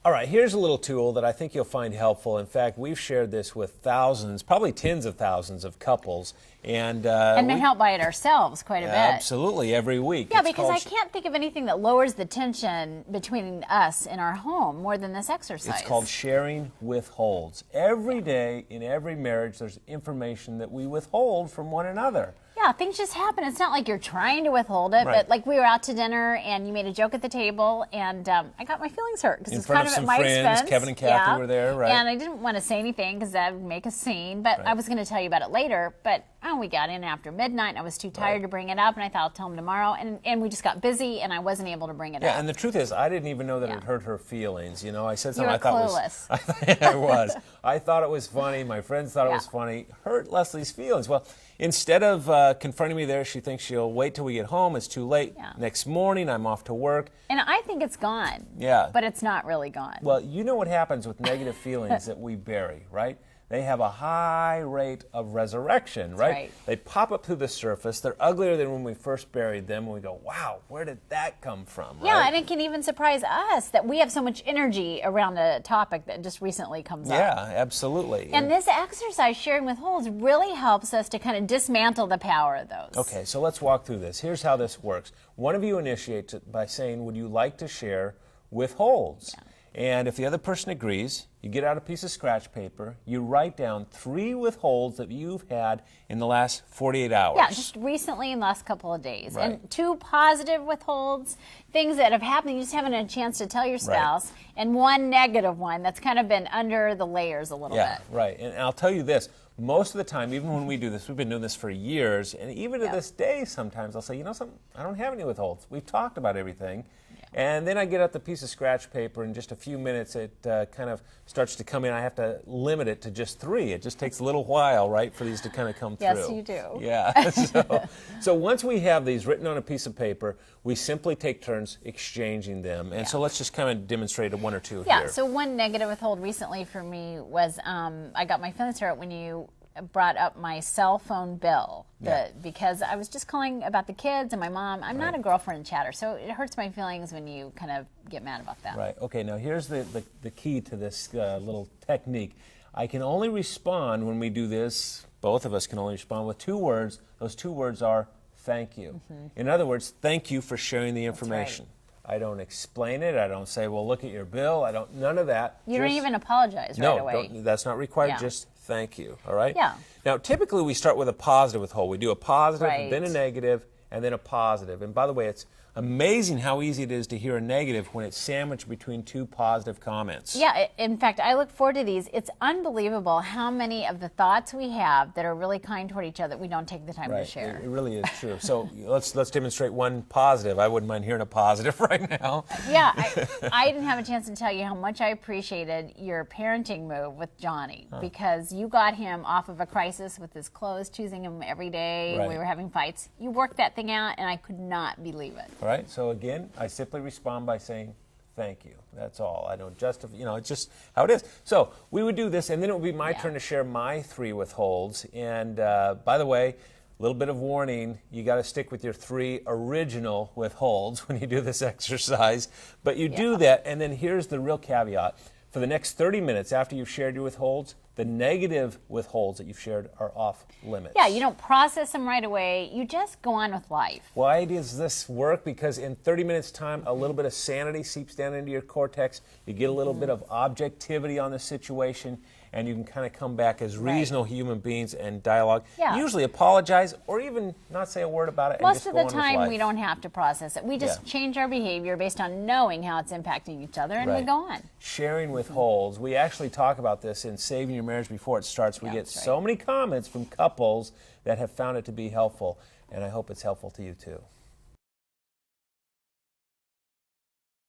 All right, here's a little tool that I think you'll find helpful. In fact, we've shared this with thousands, probably tens of thousands of couples. And been helped by it ourselves quite a bit. Absolutely, every week. Yeah, because I can't think of anything that lowers the tension between us in our home more than this exercise. It's called sharing withholds. Every day in every marriage, there's information that we withhold from one another. Yeah, things just happen. It's not like you're trying to withhold it, Right. but like we were out to dinner and you made a joke at the table, and I got my feelings hurt because it's kind of at my expense. Kevin and Kathy were there, right? And I didn't want to say anything because that would make a scene, but I was going to tell you about it later. But we got in after midnight, and I was too tired to bring it up, and I thought I'll tell him tomorrow. And we just got busy, and I wasn't able to bring it up. Yeah, and the truth is, I didn't even know that it hurt her feelings. You know, I said something You were I thought clueless. I was. I thought it was funny. My friends thought it was funny. Hurt Leslie's feelings. Well, instead of confronting me there, she thinks she'll wait till we get home. It's too late. Yeah. Next morning, I'm off to work. And I think it's gone. Yeah. But it's not really gone. Well, you know what happens with negative feelings that we bury, right? They have a high rate of resurrection, right? They pop up through the surface. They're uglier than when we first buried them, and we go, wow, where did that come from? Right? Yeah, and it can even surprise us that we have so much energy around a topic that just recently comes up. Yeah, absolutely. And this exercise, sharing withholds, really helps us to kind of dismantle the power of those. Okay, so let's walk through this. Here's how this works. One of you initiates it by saying, would you like to share withholds? Yeah. And if the other person agrees, you get out a piece of scratch paper, you write down 3 withholds that you've had in the last 48 hours. Yeah, just recently in the last couple of days. Right. And 2 positive withholds, things that have happened, you just haven't had a chance to tell your spouse, and 1 negative one that's kind of been under the layers a little bit. Yeah, right. And I'll tell you this, most of the time, even when we do this, we've been doing this for years, and even to this day sometimes I'll say, you know something, I don't have any withholds. We've talked about everything. And then I get out the piece of scratch paper. In just a few minutes, it kind of starts to come in. I have to limit it to just 3. It just takes a little while, right, for these to kind of come through. Yes, you do. Yeah. So once we have these written on a piece of paper, we simply take turns exchanging them. And so let's just kind of demonstrate 1 or 2 here. Yeah, so 1 negative withhold recently for me was I got my feelings hurt when you brought up my cell phone bill because I was just calling about the kids and my mom. I'm not a girlfriend chatter, so it hurts my feelings when you kind of get mad about that. Right. Okay, now here's the key to this little technique. I can only respond when we do this, both of us can only respond with 2 words. Those 2 words are thank you. In other words, thank you for sharing the information. I don't explain it. I don't say, well, look at your bill. I don't, none of that. You don't even apologize right away. No, that's not required. Just thank you, all right? Yeah. Now, typically we start with a positive withhold. We do a positive, then a negative, and then a positive. And by the way, it's amazing how easy it is to hear a negative when it's sandwiched between 2 positive comments. Yeah, in fact, I look forward to these. It's unbelievable how many of the thoughts we have that are really kind toward each other that we don't take the time to share. It really is true. So let's demonstrate 1 positive. I wouldn't mind hearing a positive right now. Yeah, I didn't have a chance to tell you how much I appreciated your parenting move with Johnny because you got him off of a crisis with his clothes, choosing him every day. We were having fights. You worked that thing out, and I could not believe it. All right, so again, I simply respond by saying, thank you. That's all. I don't justify, you know, it's just how it is. So we would do this, and then it would be my turn to share my 3 withholds. And by the way, a little bit of warning, you got to stick with your 3 original withholds when you do this exercise. But you do that, and then here's the real caveat. For the next 30 minutes after you've shared your withholds, the negative withholds that you've shared are off limits. Yeah, you don't process them right away. You just go on with life. Why does this work? Because in 30 minutes' time, a little bit of sanity seeps down into your cortex. You get a little bit of objectivity on the situation, and you can kind of come back as reasonable human beings and dialogue. Yeah. Usually apologize or even not say a word about it. Most of the time, we don't have to process it. We just change our behavior based on knowing how it's impacting each other, and we go on. Sharing withholds. We actually talk about this in Saving Your Marriage Before It Starts. We get so many comments from couples that have found it to be helpful, and I hope it's helpful to you too.